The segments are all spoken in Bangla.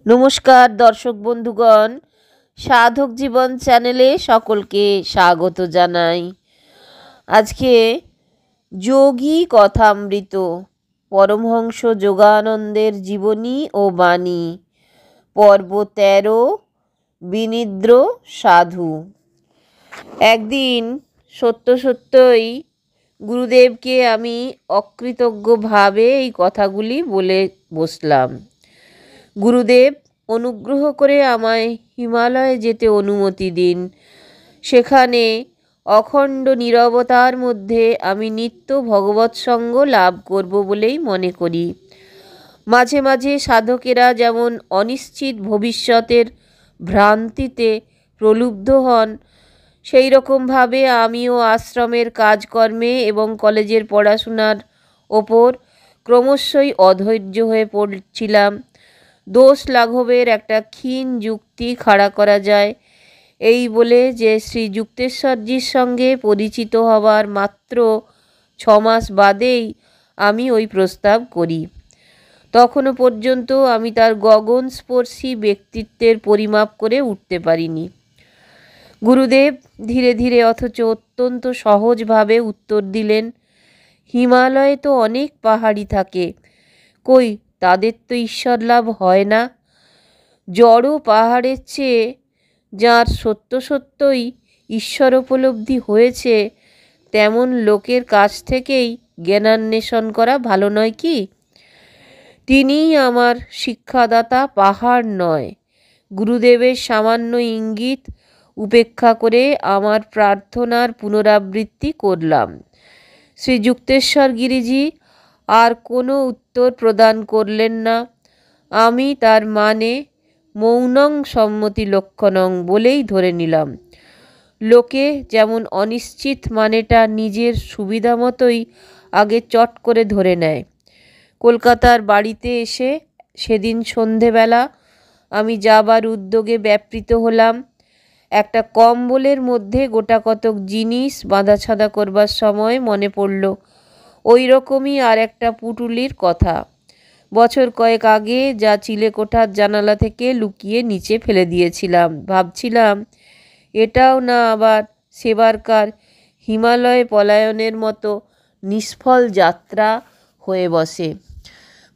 নমস্কার দর্শক বন্ধুগণ, সাধক জীবন চ্যানেলে সকলকে স্বাগত জানাই। আজকে যোগী কথামৃত, পরমহংস যোগানন্দের জীবনী ও বাণী, পর্ব 13, বিনিদ্র সাধু। একদিন সত্যই গুরুদেবকে আমি অকৃতজ্ঞভাবে এই কথাগুলি বলে বসলাম। গুরুদেব, অনুগ্রহ করে আমায় হিমালয়ে যেতে অনুমতি দিন। সেখানে অখণ্ড নীরবতার মধ্যে আমি নিত্য ভগবৎ সঙ্গ লাভ করব বলেই মনে করি। মাঝে মাঝে সাধকেরা যেমন অনিশ্চিত ভবিষ্যতের ভ্রান্তিতে প্রলুব্ধ হন, সেই রকমভাবে আমিও আশ্রমের কাজকর্মে এবং কলেজের পড়াশোনার ওপর ক্রমশই অধৈর্য হয়ে পড়ছিলাম। দোষ লাঘবের একটা ক্ষীণ যুক্তি খাড়া করা যায় এই বলে যে শ্রী যুক্তেশ্বরজির সঙ্গে পরিচিত হবার মাত্র 6 মাস বাদেই আমি ওই প্রস্তাব করি। তখনও পর্যন্ত আমি তার গগনস্পর্শী ব্যক্তিত্বের পরিমাপ করে উঠতে পারিনি। গুরুদেব ধীরে ধীরে অথচ অত্যন্ত সহজভাবে উত্তর দিলেন, হিমালয়ে তো অনেক পাহাড়ি থাকে, কই তাদের তো ঈশ্বর লাভ হয় না। জড় পাহাড়ের চেয়ে যার সত্যই ঈশ্বর উপলব্ধি হয়েছে, তেমন লোকের কাছ থেকেই জ্ঞানান্বেষণ করা ভালো নয় কি? তিনিই আমার শিক্ষাদাতা, পাহাড় নয়। গুরুদেবের সামান্য ইঙ্গিত উপেক্ষা করে আমার প্রার্থনার পুনরাবৃত্তি করলাম। শ্রী যুক্তেশ্বর গিরিজি আর কোনো উত্তর প্রদান করলেন না। আমি তার মানে মৌনং সম্মতি লক্ষণং বলেই ধরে নিলাম। লোকে যেমন অনিশ্চিত মানেটা নিজের সুবিধা মতোই আগে চট করে ধরে নেয়। কলকাতার বাড়িতে এসে সেদিন সন্ধেবেলা আমি যাবার উদ্যোগে ব্যাপৃত হলাম। একটা কম্বলের মধ্যে গোটা কতক জিনিস বাঁধাছাদা করবার সময় মনে পড়ল ওই রকমই আর একটা পুটুলির কথা। বছর কয়েক আগে যা চিলেকোঠার জানালা থেকে লুকিয়ে নিচে ফেলে দিয়েছিলাম। ভাবছিলাম এটাও না আবার সেবারকার হিমালয়ে পলায়নের মতো নিষ্ফল যাত্রা হয়ে বসে।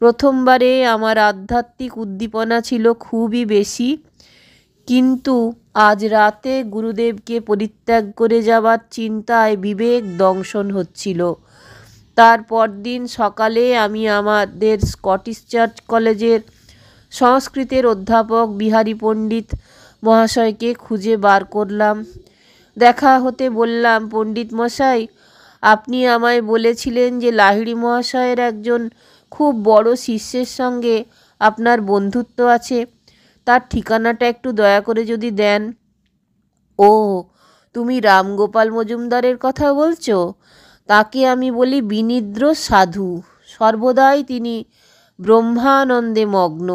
প্রথমবারে আমার আধ্যাত্মিক উদ্দীপনা ছিল খুবই বেশি, কিন্তু আজ রাতে গুরুদেবকে পরিত্যাগ করে যাবার চিন্তায় বিবেক দংশন হচ্ছিল। তার পরদিন সকালে আমি আমাদের স্কটিশ চার্চ কলেজের সংস্কৃতের অধ্যাপক বিহারী পণ্ডিত মহাশয়কে খুঁজে বার করলাম। দেখা হতে বললাম, পণ্ডিত মশাই, আপনি আমায় বলেছিলেন যে লাহিড়ী মহাশয়ের একজন খুব বড় শিষ্যের সঙ্গে আপনার বন্ধুত্ব আছে, তার ঠিকানাটা একটু দয়া করে যদি দেন। ও, তুমি রামগোপাল মজুমদারের কথা বলছো? তাকে আমি বলি বিনিদ্র সাধু। সর্বদাই তিনি ব্রহ্মানন্দে মগ্ন।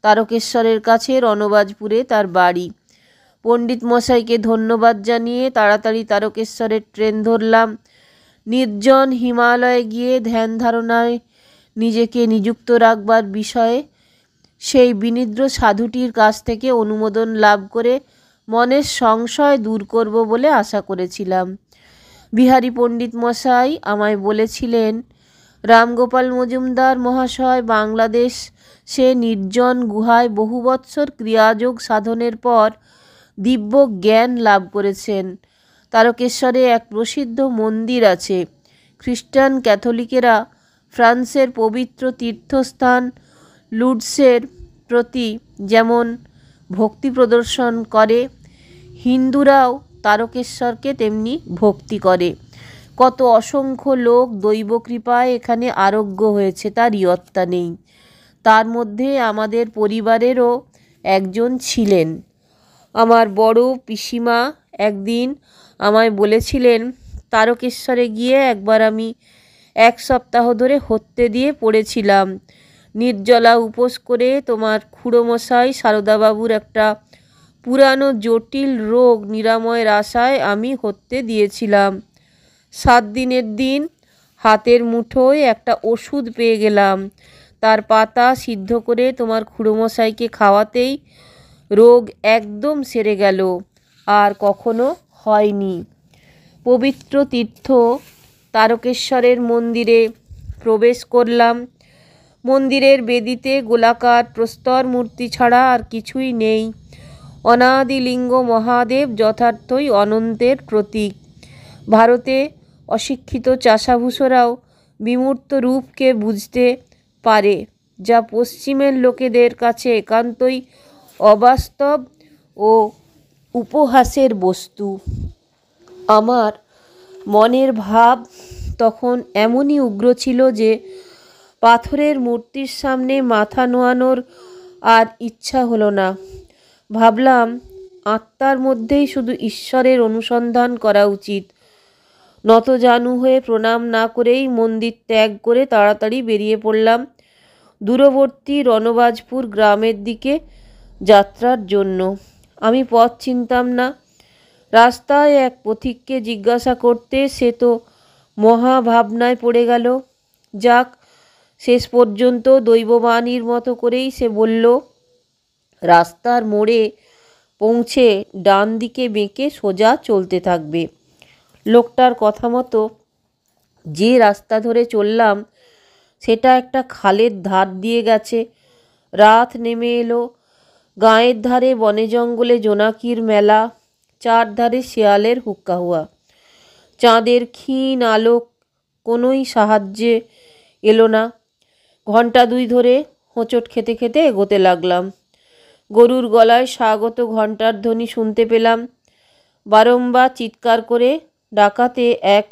তারকেশ্বরের কাছে রণবাজপুরে তার বাড়ি। পণ্ডিত মশাইকে ধন্যবাদ জানিয়ে তাড়াতাড়ি তারকেশ্বরের ট্রেন ধরলাম। নির্জন হিমালয়ে গিয়ে ধ্যান ধারণায় নিজেকে নিযুক্ত রাখবার বিষয়ে সেই বিনিদ্র সাধুটির কাছ থেকে অনুমোদন লাভ করে মনের সংশয় দূর করব বলে আশা করেছিলাম। বিহারী পণ্ডিত মশাই আমায় বলেছিলেন, রামগোপাল মজুমদার মহাশয় বাংলাদেশ সে নির্জন গুহায় বহু বৎসর ক্রিয়াযোগ সাধনের পর দিব্য জ্ঞান লাভ করেছেন। তারকেশ্বরে এক প্রসিদ্ধ মন্দির আছে। খ্রিস্টান ক্যাথলিকেরা ফ্রান্সের পবিত্র তীর্থস্থান লুর্ডসের প্রতি যেমন ভক্তি প্রদর্শন করে, হিন্দুরাও তারকেশ্বরকে তেমনি ভক্তি করে। কত অসংখ্য লোক দৈব কৃপায় এখানে আরোগ্য হয়েছে, তার ইয়ত্তা নেই। তার মধ্যে আমাদের পরিবারেরও একজন ছিলেন। আমার বড় পিসিমা একদিন আমায় বলেছিলেন, তারকেশ্বরে গিয়ে একবার আমি 1 সপ্তাহ ধরে হত্যে দিয়ে পড়েছিলাম। নির্জলা উপোস করে তোমার খুড়োমশাই সারদাবাবুর একটা পুরানো জটিল রোগ নিরাময়ের আশায় আমি হত্যে দিয়েছিলাম। 7 দিনের দিন হাতের মুঠোয় একটা ওষুধ পেয়ে গেলাম। তার পাতা সিদ্ধ করে তোমার খুড়োমশাইকে খাওয়াতেই রোগ একদম সেরে গেল, আর কখনো হয়নি। পবিত্র তীর্থ তারকেশ্বরের মন্দিরে প্রবেশ করলাম। মন্দিরের বেদিতে গোলাকার প্রস্তর মূর্তি ছাড়া আর কিছুই নেই। অনাদিলিঙ্গ মহাদেব যথার্থই অনন্তের প্রতীক। ভারতে অশিক্ষিত চাষাভূষরাও বিমূর্ত রূপকে বুঝতে পারে, যা পশ্চিমের লোকেদের কাছে একান্তই অবাস্তব ও উপহাসের বস্তু। আমার মনের ভাব তখন এমনই উগ্র ছিল যে পাথরের মূর্তির সামনে মাথা নোয়ানোর আর ইচ্ছা হলো না। ভাবলাম আত্মার মধ্যেই শুধু ঈশ্বরের অনুসন্ধান করা উচিত। নতজানু হয়ে প্রণাম না করেই মন্দির ত্যাগ করে তাড়াতাড়ি বেরিয়ে পড়লাম দূরবর্তী রণবাজপুর গ্রামের দিকে যাত্রার জন্য। আমি পথ চিনতাম না। রাস্তায় এক পথিককে জিজ্ঞাসা করতে সে তো মহা ভাবনায় পড়ে গেল। যাক, শেষ পর্যন্ত দৈববাণীর মতো করেই সে বলল, রাস্তার মোড়ে পৌঁছে ডান দিকে বেঁকে সোজা চলতে থাকবে। লোকটার কথা মতো যে রাস্তা ধরে চললাম সেটা একটা খালের ধার দিয়ে গেছে। রাত নেমে এলো। গাঁয়ের ধারে বনে জঙ্গলে জোনাকির মেলা, চারধারে শেয়ালের হুক্কাহুয়া। চাঁদের ক্ষীণ আলো কোনোই সাহায্যে এলো না। ঘণ্টা দুই ধরে হোঁচট খেতে খেতে এগোতে লাগলাম। গরুর গলায় স্বাগত ঘণ্টার ধ্বনি শুনতে পেলাম। বারংবার চিৎকার করে ডাকাতে এক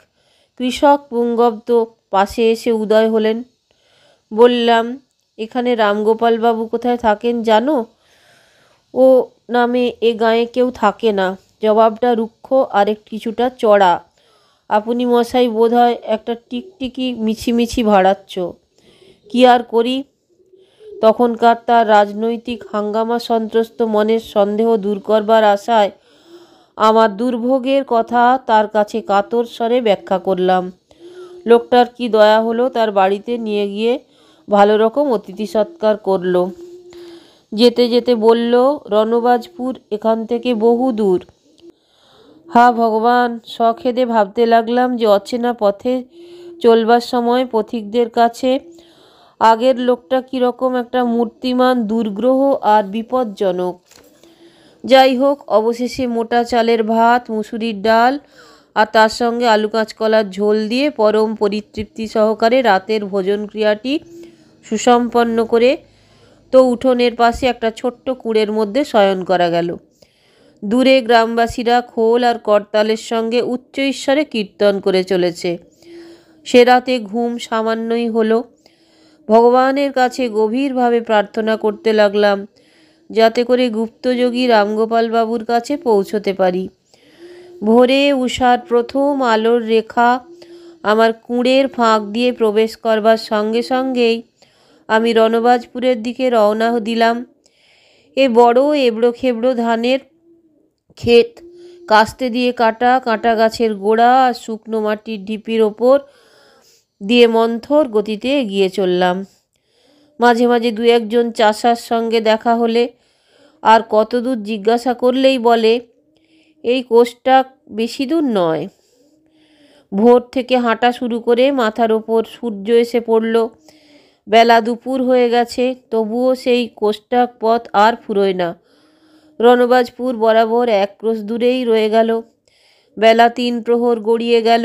কৃষক পুঙ্গব্দ পাশে এসে উদয় হলেন। বললাম, এখানে রামগোপাল বাবু কোথায় থাকেন জানো? ও নামে এ গাঁয়ে কেউ থাকে না। জবাবটা রুক্ষ আর কিছুটা চড়া। আপনি মশাই বোধহয় একটা টিকটিকি মিছিমিছি ভাড়াচ্ছ। কি আর করি? তখনকার তার রাজনৈতিক হাঙ্গামা সন্ত্রস্ত মনের সন্দেহ দূর করবার আশায় আমার দুর্ভোগের কথা তার কাছে কাতর স্বরে ব্যাখ্যা করলাম। লোকটার কি দয়া হলো, তার বাড়িতে নিয়ে গিয়ে ভালো রকম অতিথি সৎকার করলো। যেতে যেতে বলল, রণবাজপুর এখান থেকে বহু দূর। হা ভগবান, সখেদে ভাবতে লাগলাম যে অচেনা পথে চলবার সময় পথিকদের কাছে আগের লোকটা কীরকম একটা মূর্তিমান, দুর্গ্রহ আর বিপজ্জনক। যাই হোক, অবশেষে মোটা চালের ভাত, মুসুরির ডাল আর তার সঙ্গে আলু কাঁচকলার ঝোল দিয়ে পরম পরিতৃপ্তি সহকারে রাতের ভোজন ক্রিয়াটি সুসম্পন্ন করে তো উঠোনের পাশে একটা ছোট্ট কুঁড়ের মধ্যে শয়ন করা গেল। দূরে গ্রামবাসীরা খোল আর করতালের সঙ্গে উচ্চ ঈশ্বরে কীর্তন করে চলেছে। সে রাতে ঘুম সামান্যই হলো। ভগবানের কাছে গভীরভাবে প্রার্থনা করতে লাগলাম যাতে করে গুপ্তযোগী রামগোপাল বাবুর কাছে পৌঁছতে পারি। ভোরে উষার প্রথম আলোর রেখা আমার কুঁড়ের ফাঁক দিয়ে প্রবেশ করবার সঙ্গে সঙ্গেই আমি রণবাজপুরের দিকে রওনা দিলাম। এ বড় এবড়ো খেবড়ো ধানের ক্ষেত, কাস্তে দিয়ে কাটা কাঁটা গাছের গোড়া আর শুকনো মাটির ঢিপির ওপর দিয়ে মন্থর গতিতে এগিয়ে চললাম। মাঝে মাঝে দু একজন চাষার সঙ্গে দেখা হলে আর কত দূর জিজ্ঞাসা করলেই বলে, এই কোষটা বেশি দূর নয়। ভোর থেকে হাঁটা শুরু করে মাথার ওপর সূর্য এসে পড়ল। বেলা দুপুর হয়ে গেছে, তবুও সেই কোষটাক পথ আর ফুরোয় না। রণবাজপুর বরাবর এক ক্রোশ দূরেই রয়ে গেল। বেলা 3 প্রহর গড়িয়ে গেল।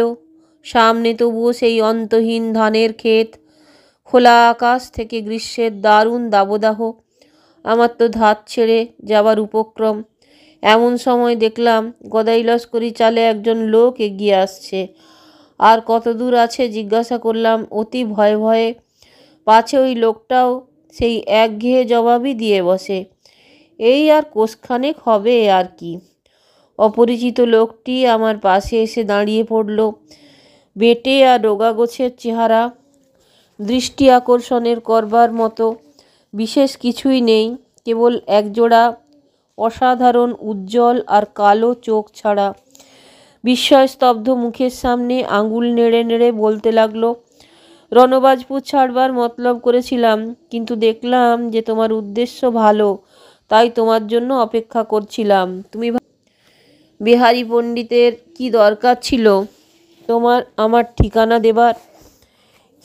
সামনে তবুও সেই অন্তহীন ধানের ক্ষেত, খোলা আকাশ থেকে গ্রীষ্মের দারুণ দাবদাহ। আমার তো ধাত ছেড়ে যাবার উপক্রম। এমন সময় দেখলাম গদাই লস্করি চালে একজন লোক এগিয়ে আসছে। আর কত দূর আছে জিজ্ঞাসা করলাম অতি ভয়ে ভয়ে, পাছে ওই লোকটাও সেই একঘেয়ে জবাবই দিয়ে বসে, এই আর কোষখানেক হবে আর কি। অপরিচিত লোকটি আমার পাশে এসে দাঁড়িয়ে পড়ল। বেঁটে আর রোগা গোছের চেহারা, দৃষ্টি আকর্ষণের করবার মতো বিশেষ কিছুই নেই, কেবল একজোড়া অসাধারণ উজ্জ্বল আর কালো চোখ ছাড়া। বিস্ময়স্তব্ধ মুখের সামনে আঙুল নেড়ে নেড়ে বলতে লাগলো, রণবাজপুর ছাড়বার মতলব করেছিলাম, কিন্তু দেখলাম যে তোমার উদ্দেশ্য ভালো, তাই তোমার জন্য অপেক্ষা করছিলাম। তুমি বিহারী পণ্ডিতের কি দরকার ছিল তোমার আমার ঠিকানা দেবার?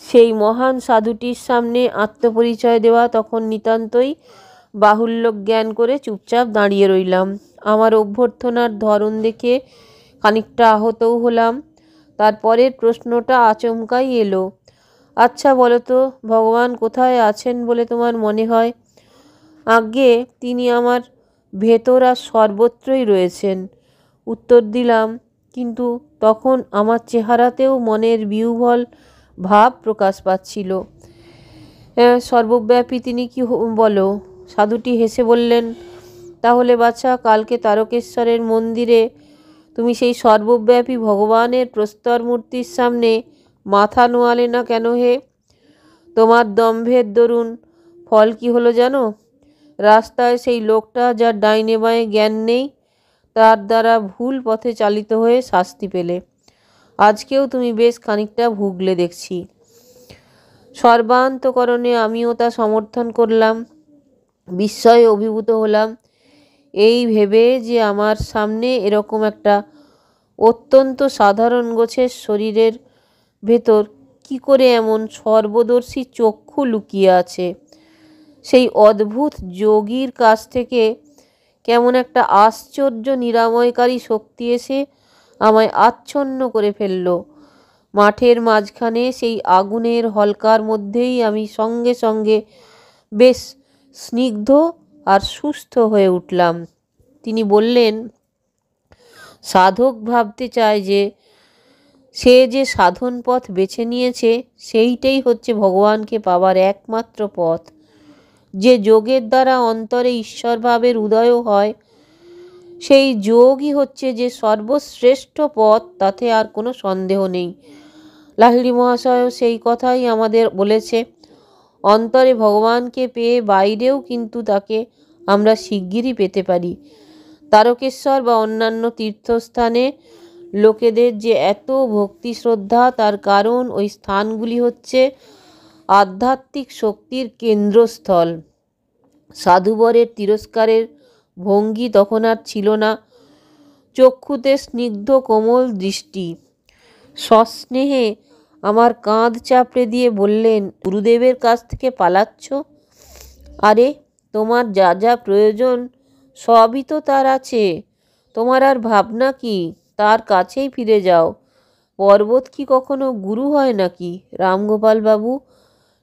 সেই মহান সাধুটির সামনে আত্মপরিচয় দেওয়া তখন নিতান্তই বাহুল্য জ্ঞান করে চুপচাপ দাঁড়িয়ে রইলাম। আমার অভ্যর্থনার ধরন দেখে খানিকটা আহতও হলাম। তারপরের প্রশ্নটা আচমকাই এলো, আচ্ছা বলো তো, ভগবান কোথায় আছেন বলে তোমার মনে হয়? আজ্ঞে, তিনি আমার ভেতর আর সর্বত্রই রয়েছেন, উত্তর দিলাম। কিন্তু তখন আমার চেহারাতেও মনের বিহ্বল ভাব প্রকাশ পাচ্ছিল। সর্বব্যাপী তিনি কি বলো? সাধুটি হেসে বললেন, তাহলে বাছা, কালকে তারকেশ্বরের মন্দিরে তুমি সেই সর্বব্যাপী ভগবানের প্রস্তর মূর্তির সামনে মাথা নোয়ালে না কেন হে? তোমার দম্ভের দরুন ফল কি হলো জানো? রাস্তায় সেই লোকটা, যার ডাইনে বাঁয়ে জ্ঞান নেই, তার দ্বারা ভুল পথে চালিত হয়ে শাস্তি পেলে। আজকেও তুমি বেশ খানিকটা ভুগলে দেখছি। সর্বান্তকরণে আমিও তা সমর্থন করলাম। বিস্ময়ে অভিভূত হলাম এই ভেবে যে আমার সামনে এরকম একটা অত্যন্ত সাধারণ গোছের শরীরের ভেতর কি করে এমন সর্বদর্শী চক্ষু লুকিয়ে আছে। সেই অদ্ভুত যোগীর কাছ থেকে কেমন একটা আশ্চর্য নিরাময়কারী শক্তি এসে আমায় আচ্ছন্ন করে ফেলল। মাঠের মাঝখানে সেই আগুনের হলকার মধ্যেই আমি সঙ্গে সঙ্গে বেশ স্নিগ্ধ আর সুস্থ হয়ে উঠলাম। তিনি বললেন, সাধক ভাবতে চায় যে সে যে সাধন পথ বেছে নিয়েছে সেইটাই হচ্ছে ভগবানকে পাওয়ার একমাত্র পথ। যে যোগের দ্বারা অন্তরে ঈশ্বরভাবের উদয় হয়, সেই যোগই হচ্ছে যে সর্বশ্রেষ্ঠ পথ, তাতে আর কোনো সন্দেহ নেই। লাহিড়ী মহাশয়ও সেই কথাই আমাদের বলেছে। অন্তরে ভগবানকে পেয়ে বাইরেও কিন্তু তাকে আমরা শিগগিরই পেতে পারি। তারকেশ্বর বা অন্যান্য তীর্থস্থানে লোকেদের যে এত ভক্তি শ্রদ্ধা, তার কারণ ওই স্থানগুলি হচ্ছে আধ্যাত্মিক শক্তির কেন্দ্রস্থল। সাধুবরের তিরস্কারের ভঙ্গি তখন আর ছিল না, চক্ষুতে স্নিগ্ধ কোমল দৃষ্টি। সস্নেহে আমার কাঁধ চাপড়ে দিয়ে বললেন, গুরুদেবের কাছ থেকে পালাচ্ছ? আরে, তোমার যা যা প্রয়োজন সবই তো তার আছে, তোমার আর ভাবনা কি? তার কাছেই ফিরে যাও। পর্বত কি কখনো গুরু হয় নাকি? রামগোপাল বাবু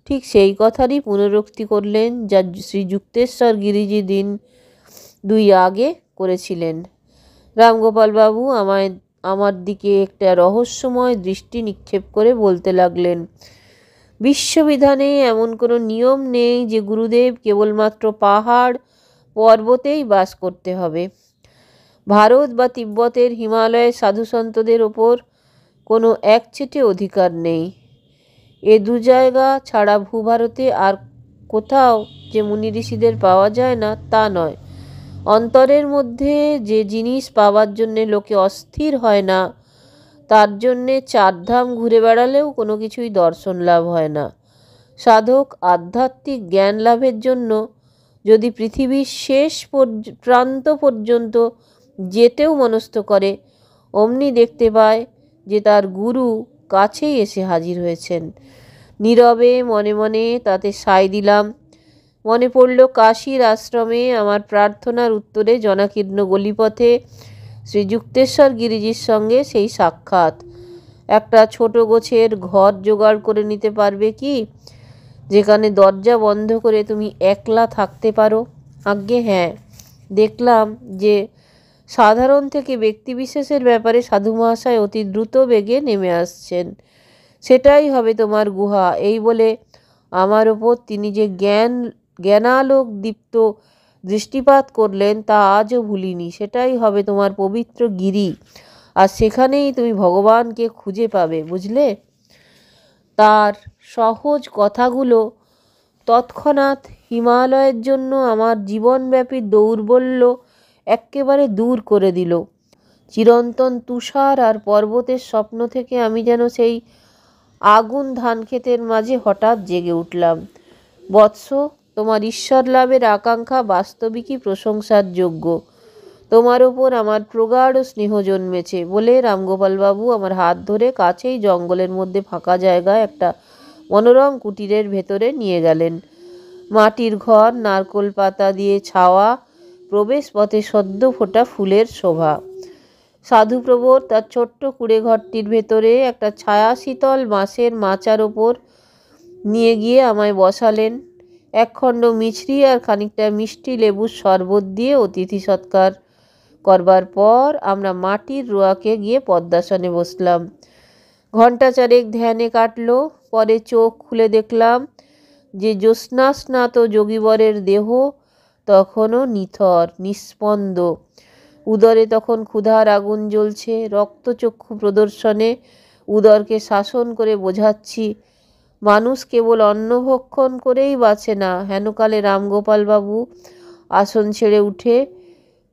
ঠিক সেই কথারই পুনরুক্তি করলেন যা শ্রীযুক্তেশ্বর গিরিজি দিন 2 আগে করেছিলেন। রামগোপাল বাবু আমার দিকে একটা রহস্যময় দৃষ্টি নিক্ষেপ করে বলতে লাগলেন, বিশ্ববিধানে এমন কোনো নিয়ম নেই যে গুরুদেব কেবলমাত্র পাহাড় পর্বতেই বাস করতে হবে। ভারত বা তিব্বতের হিমালয়ের সাধুসন্তদের ওপর কোনো একচেটে অধিকার নেই। এ 2 জায়গা ছাড়া ভূভারতে আর কোথাও যে মুনি ঋষিদের পাওয়া যায় না তা নয়। অন্তরের মধ্যে যে জিনিস পাওয়ার জন্যে লোকে অস্থির হয় না, তার জন্যে 4 ধাম ঘুরে বেড়ালেও কোনো কিছুই দর্শন লাভ হয় না। সাধক আধ্যাত্মিক জ্ঞান লাভের জন্য যদি পৃথিবীর শেষ প্রান্ত পর্যন্ত যেতেও মনস্থ করে, অমনি দেখতে পায় যে তার গুরু কাছেই এসে হাজির হয়েছেন। নীরবে মনে মনে তাতে সায় দিলাম। মনে পড়ল কাশীর আশ্রমে আমার প্রার্থনার উত্তরে জনাকীর্ণ গলিপথে শ্রীযুক্তেশ্বর গিরিজির সঙ্গে সেই সাক্ষাৎ। একটা ছোট গোছের ঘর জোগাড় করে নিতে পারবে কি, যেখানে দরজা বন্ধ করে তুমি একলা থাকতে পারো? আজ্ঞে হ্যাঁ। দেখলাম যে সাধারণ থেকে ব্যক্তিবিশেষের ব্যাপারে সাধু মহাশয় অতি দ্রুত বেগে নেমে আসছেন। সেটাই হবে তোমার গুহা। এই বলে আমার ওপর তিনি যে জ্ঞানালোক দীপ্ত দৃষ্টিপাত করলেন তা আজও ভুলিনি। সেটাই হবে তোমার পবিত্র গিরি, আর সেখানেই তুমি ভগবানকে খুঁজে পাবে, বুঝলে? তার সহজ কথাগুলো তৎক্ষণাৎ হিমালয়ের জন্য আমার জীবনব্যাপী দৌর্বল্য এক্কেবারে দূর করে দিল। চিরন্তন তুষার আর পর্বতের স্বপ্ন থেকে আমি যেন সেই আগুন ধান ক্ষেতের মাঝে হঠাৎ জেগে উঠলাম। বৎস, তোমার ঈশ্বর লাভের আকাঙ্ক্ষা বাস্তবিকই প্রশংসার যোগ্য। তোমার ওপর আমার প্রগাঢ় স্নেহ জন্মেছে বলে রামগোপালবাবু আমার হাত ধরে কাছেই জঙ্গলের মধ্যে ফাঁকা জায়গায় একটা মনোরম কুটিরের ভেতরে নিয়ে গেলেন। মাটির ঘর, নারকোল পাতা দিয়ে ছাওয়া, প্রবেশ পথে সদ্য ফোটা ফুলের শোভা। সাধুপ্রবোধ তার ছোট্ট কুঁড়ে ঘরটির ভেতরে একটা ছায়া শীতল বাঁশের মাচার ওপর নিয়ে গিয়ে আমায় বসালেন। একখণ্ড মিছরি আর খানিকটা মিষ্টি লেবুর শরবত দিয়ে অতিথি সৎকার করবার পর আমরা মাটির রোয়াকে গিয়ে পদ্মাসনে বসলাম। ঘণ্টা চারেক ধ্যানে কাটল। পরে চোখ খুলে দেখলাম যে জ্যোৎস্নাস্নাত যোগীবরের দেহ তখনও নিথর, নিস্পন্দ। উদরে তখন ক্ষুধার আগুন জ্বলছে। রক্তচক্ষু প্রদর্শনে উদরকে শাসন করে বোঝাচ্ছি, মানুষ কেবল অন্নভক্ষণ করেই বাঁচে না। হেনকালে রামগোপালবাবু আসন ছেড়ে উঠে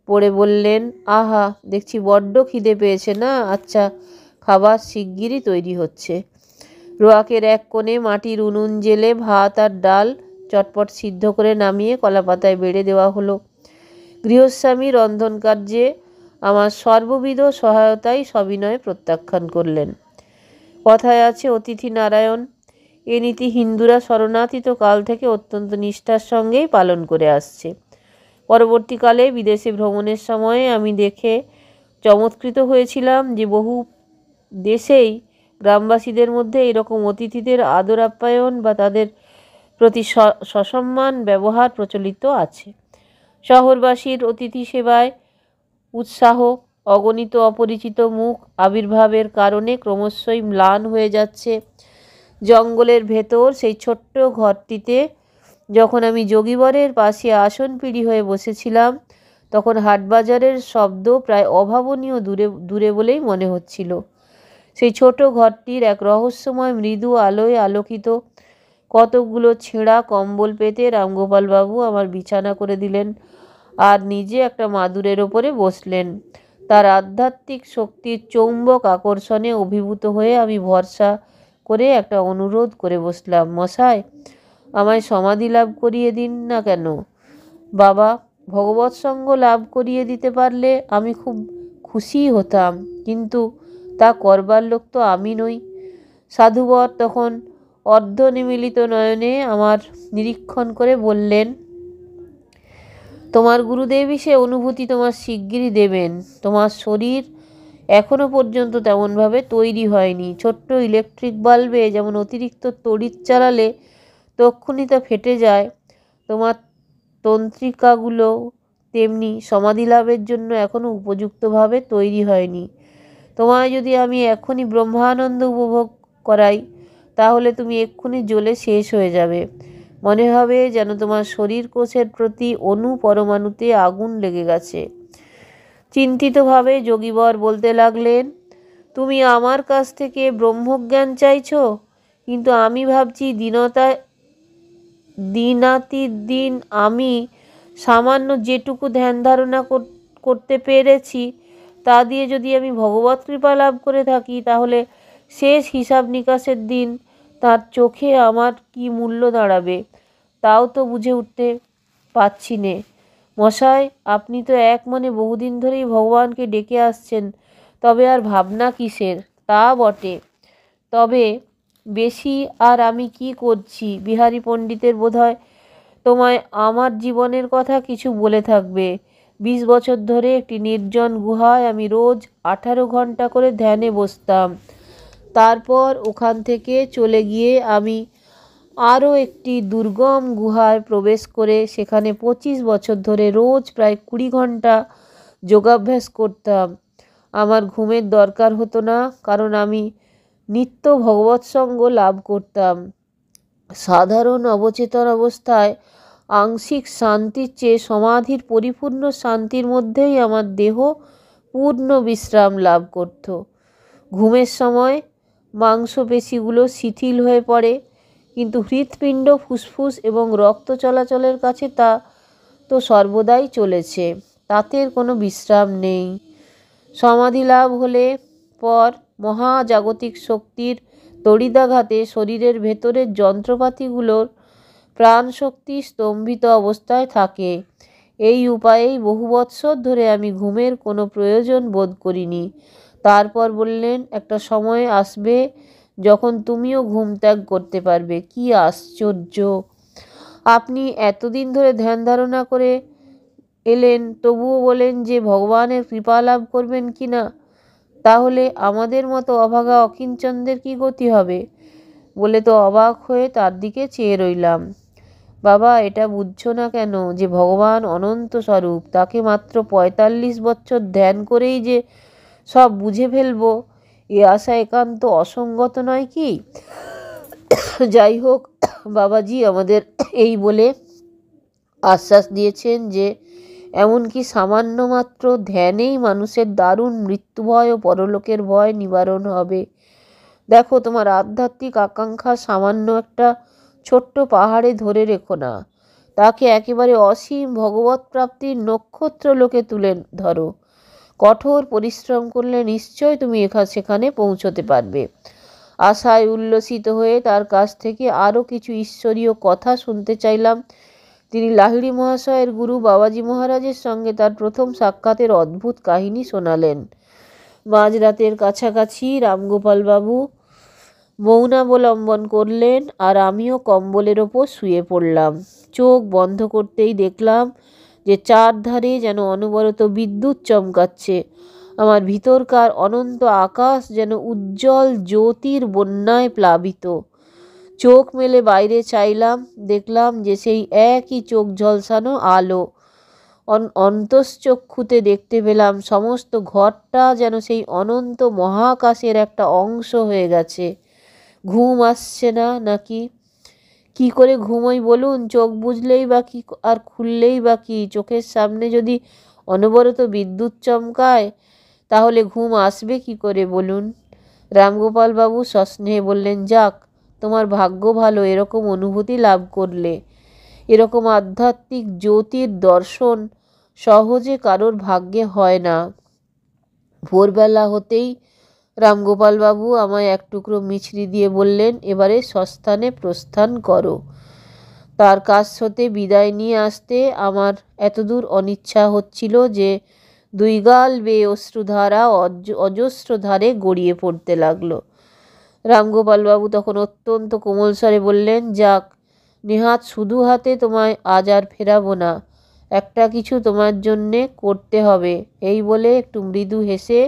পড়ে বললেন, আহা, দেখছি বড্ড খিদে পেয়েছে না? আচ্ছা, খাবার শিগগিরই তৈরি হচ্ছে। রোয়াকের এক কোণে মাটির উনুন জেলে ভাত আর ডাল চটপট সিদ্ধ করে নামিয়ে কলাপাতায় বেড়ে দেওয়া হলো। গৃহস্বামী রন্ধন কার্যে আমার সর্ববিধ সহায়তাই সবিনয়ে প্রত্যাখ্যান করলেন। কথায় আছে অতিথি নারায়ণ। এ নীতি হিন্দুরা শরণাতীত কাল থেকে অত্যন্ত নিষ্ঠার সঙ্গেই পালন করে আসছে। পরবর্তীকালে বিদেশে ভ্রমণের সময়ে আমি দেখে চমৎকৃত হয়েছিলাম যে বহু দেশেই গ্রামবাসীদের মধ্যে এরকম অতিথিদের আদর আপ্যায়ন বা তাদের প্রতি সসম্মান ব্যবহার প্রচলিত আছে। শহরবাসীর অতিথি সেবায় উৎসাহ অগণিত অপরিচিত মুখ আবির্ভাবের কারণে ক্রমশই ম্লান হয়ে যাচ্ছে। জঙ্গলের ভেতর সেই ছোট্ট ঘরটিতে যখন আমি যোগীবরের পাশে আসন পিঁড়ি হয়ে বসেছিলাম, তখন হাটবাজারের শব্দ প্রায় অভাবনীয় দূরে বলেই মনে হচ্ছিল। সেই ছোট ঘরটির এক রহস্যময় মৃদু আলোয় আলোকিত কতকগুলো ছেঁড়া কম্বল পেতে রামগোপালবাবু আমার বিছানা করে দিলেন আর নিজে একটা মাদুরের ওপরে বসলেন। তার আধ্যাত্মিক শক্তির চৌম্বক আকর্ষণে অভিভূত হয়ে আমি ভরসা করে একটা অনুরোধ করে বসলাম, মশাই, আমায় সমাধি লাভ করিয়ে দিন না কেন? বাবা, ভগবৎ সঙ্গ লাভ করিয়ে দিতে পারলে আমি খুব খুশি হতাম, কিন্তু তা করবার লোক তো আমি নই। সাধুবর তখন অর্ধনিমীলিত নয়নে আমার নিরীক্ষণ করে বললেন, তোমার গুরুদেবই সে অনুভূতি তোমার শিগগিরই দেবেন। তোমার শরীর এখনো পর্যন্ত তেমনভাবে তৈরি হয়নি। ছোট্ট ইলেকট্রিক বাল্বে যেমন অতিরিক্ত তড়িৎ চালালে তক্ষুনি তা ফেটে যায়, তোমার তন্ত্রিকাগুলো তেমনি সমাধি লাভের জন্য এখনো উপযুক্তভাবে তৈরি হয়নি। তোমায় যদি আমি এখনই ব্রহ্মানন্দ উপভোগ করাই, তাহলে তুমি এক্ষুনি জ্বলে শেষ হয়ে যাবে। মনে হবে যেন তোমার শরীর কোষের প্রতি অণু পরমাণুতে আগুন লেগে গেছে। চিন্তিতভাবে যোগীবর বলতে লাগলেন, তুমি আমার কাছ থেকে ব্রহ্মজ্ঞান চাইছো, কিন্তু আমি ভাবছি দিনাতিদিন আমি সামান্য যেটুকু ধ্যান ধারণা করতে পেরেছি তা দিয়ে যদি আমি ভগবৎ কৃপা লাভ করে থাকি, তাহলে শেষ হিসাব নিকাশের দিন তার চোখে আমার কি মূল্য দাঁড়াবে, তাও তো বুঝে উঠতে পারছি নে। মশাই, আপনি তো এক মনে বহুদিন ধরেই ভগবানকে ডেকে আসছেন, তবে আর ভাবনা কিসের? তা বটে, তবে বেশি আর আমি কি করছি? বিহারী পণ্ডিতের বোধহয় তোমায় আমার জীবনের কথা কিছু বলে থাকবে। 20 বছর ধরে একটি নির্জন গুহায় আমি রোজ 18 ঘন্টা করে ধ্যানে বসতাম। তারপর ওখান থেকে চলে গিয়ে আমি আরও একটি দুর্গম গুহায় প্রবেশ করে সেখানে 25 বছর ধরে রোজ প্রায় 20 ঘন্টা যোগাভ্যাস করতাম। আমার ঘুমের দরকার হতো না, কারণ আমি নিত্য ভগবৎ সঙ্গ লাভ করতাম। সাধারণ অবচেতন অবস্থায় আংশিক শান্তির চেয়ে সমাধির পরিপূর্ণ শান্তির মধ্যেই আমার দেহ পূর্ণ বিশ্রাম লাভ করত। ঘুমের সময় মাংসপেশিগুলো শিথিল হয়ে পড়ে, কিন্তু হৃৎপিণ্ড, ফুসফুস এবং রক্ত চলাচলের কাছে তা তো সর্বদাই চলেছে, তাতে কোনো বিশ্রাম নেই। সমাধি লাভ হলে পর মহাজাগতিক শক্তির তড়িদাঘাতে শরীরের ভেতরের যন্ত্রপাতিগুলোর প্রাণশক্তি স্তম্ভিত অবস্থায় থাকে। এই উপায়েই বহু বৎসর ধরে আমি ঘুমের কোনো প্রয়োজন বোধ করিনি। তারপর বললেন, একটা সময় আসবে যখন তুমিও ঘুম ত্যাগ করতে পারবে। কি আশ্চর্য! আপনি এতদিন ধরে ধ্যান ধারণা করে এলেন, তবুও বলেন যে ভগবানের কৃপা লাভ করবেন কি না। তাহলে আমাদের মতো অভাগা অকিঞ্চনদের কি গতি হবে? বলে তো অবাক হয়ে তার দিকে চেয়ে রইলাম। বাবা, এটা বুঝছো না কেন যে ভগবান অনন্ত স্বরূপ? তাকে মাত্র ৪৫ বছর ধ্যান করেই যে সব বুঝে ফেলবো, এ আশা একান্ত অসঙ্গত নয় কি? যাই হোক, বাবাজি আমাদের এই বলে আশ্বাস দিয়েছেন যে এমনকি সামান্য মাত্র ধ্যানেই মানুষের দারুণ মৃত্যুভয় ও পরলোকের ভয় নিবারণ হবে। দেখো, তোমার আধ্যাত্মিক আকাঙ্ক্ষা সামান্য একটা ছোট্ট পাহাড়ে ধরে রেখো না, তাকে একেবারে অসীম ভগবত প্রাপ্তির নক্ষত্র লোকে তুলে ধরো। কঠোর পরিশ্রম করলে নিশ্চয় তুমি সেখানে পৌঁছতে পারবে। আশায় উল্লসিত হয়ে তার কাছ থেকে আরও কিছু ঈশ্বরীয় কথা শুনতে চাইলাম। তিনি লাহিড়ী মহাশয়ের গুরু বাবাজি মহারাজের সঙ্গে তার প্রথম সাক্ষাতের অদ্ভুত কাহিনী শোনালেন। মাঝরাতের কাছাকাছি রামগোপালবাবু মৌনাবলম্বন করলেন, আর আমিও কম্বলের ওপর শুয়ে পড়লাম। চোখ বন্ধ করতেই দেখলাম যে চারধারে যেন অনবরত বিদ্যুৎ চমকাচ্ছে। আমার ভিতরকার অনন্ত আকাশ যেন উজ্জ্বল জ্যোতির বন্যায় প্লাবিত। চোখ মেলে বাইরে চাইলাম, দেখলাম যে সেই একই চোখ ঝলসানো আলো। অন্তশ্চক্ষুতে দেখতে পেলাম সমস্ত ঘরটা যেন সেই অনন্ত মহাকাশের একটা অংশ হয়ে গেছে। ঘুম আসছে না নাকি? কি করে ঘুমোই বলুন? চোখ বুঝলেই বা কি আর খুললেই বা কি? চোখের সামনে যদি অনবরত বিদ্যুৎ চমকায় তাহলে ঘুম আসবে কি করে বলুন? রামগোপালবাবু সস্নেহে বললেন, যাক, তোমার ভাগ্য ভালো এরকম অনুভূতি লাভ করলে। এরকম আধ্যাত্মিক জ্যোতির দর্শন সহজে কারোর ভাগ্যে হয় না। ভোরবেলা হতেই রামগোপালবাবু আমায় এক টুকরো মিছরি দিয়ে বললেন, এবারে স্বস্থানে প্রস্থান করো। তার কাছ হতে বিদায় নিয়ে আসতে আমার এতদূর অনিচ্ছা হচ্ছিল যে দুই গাল বেয়ে অশ্রুধারা অজস্র ধারে গড়িয়ে পড়তে লাগলো। রামগোপালবাবু তখন অত্যন্ত কোমল স্বরে বললেন, যাক, নেহাত শুধু হাতে তোমায় আজ আর ফেরাবো না, একটা কিছু তোমার জন্যে করতে হবে। এই বলে একটু মৃদু হেসে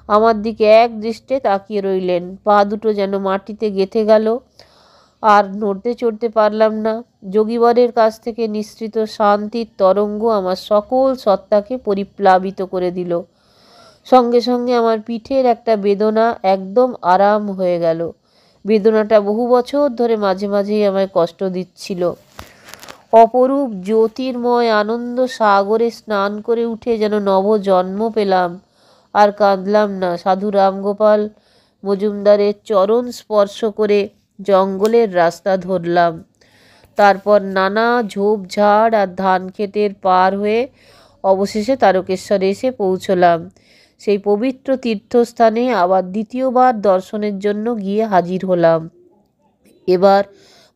আমার দিকে এক দৃষ্টে তাকিয়ে রইলেন। পা দুটো যেন মাটিতে গেঁথে গেল, আর নড়তে চড়তে পারলাম না। যোগীবরের কাছ থেকে নিঃসৃত শান্তির তরঙ্গ আমার সকল সত্তাকে পরিপ্লাবিত করে দিল। সঙ্গে সঙ্গে আমার পিঠের একটা বেদনা একদম আরাম হয়ে গেল। বেদনাটা বহু বছর ধরে মাঝে মাঝেই আমায় কষ্ট দিচ্ছিল। অপরূপ জ্যোতির্ময় আনন্দ সাগরে স্নান করে উঠে যেন নব জন্ম পেলাম। আর কাঁদলাম না। সাধু রামগোপাল মজুমদারের চরণ স্পর্শ করে জঙ্গলের রাস্তা ধরলাম। তারপর নানা ঝোপঝাড় আর ধান ক্ষেতের পার হয়ে অবশেষে তারকেশ্বরে এসে পৌঁছলাম। সেই পবিত্র তীর্থস্থানে আবার দ্বিতীয়বার দর্শনের জন্য গিয়ে হাজির হলাম। এবার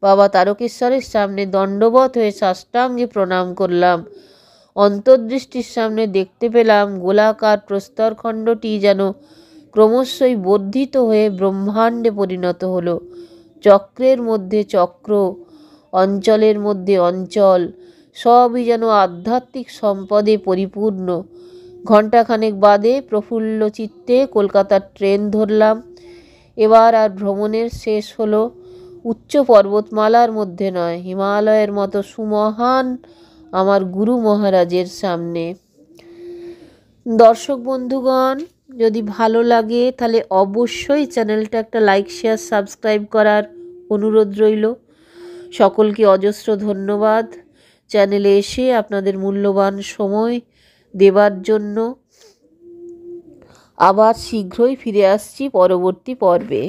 বাবা তারকেশ্বরের সামনে দণ্ডবত হয়ে সাষ্টাঙ্গে প্রণাম করলাম। অন্তর্দৃষ্টির সামনে দেখতে পেলাম গোলাকার প্রস্তরখণ্ডটি যেন ক্রমশই বর্ধিত হয়ে ব্রহ্মাণ্ডে পরিণত হলো। চক্রের মধ্যে চক্র, অঞ্চলের মধ্যে অঞ্চল, সবই যেন আধ্যাত্মিক সম্পদে পরিপূর্ণ। ঘণ্টাখানেক বাদে প্রফুল্ল চিত্তে কলকাতার ট্রেন ধরলাম। এবার আর ভ্রমণের শেষ হলো উচ্চ পর্বতমালার মধ্যে নয়, হিমালয়ের মতো সুমহান আমার গুরু মহারাজের সামনে। দর্শক বন্ধুগণ, যদি ভালো লাগে তাহলে অবশ্যই চ্যানেলটা একটা লাইক, শেয়ার, সাবস্ক্রাইব করার অনুরোধ রইল। সকলকে অজস্র ধন্যবাদ চ্যানেলে এসে আপনাদের মূল্যবান সময় দেবার জন্য। আবার শীঘ্রই ফিরে আসছি পরবর্তী পর্বে।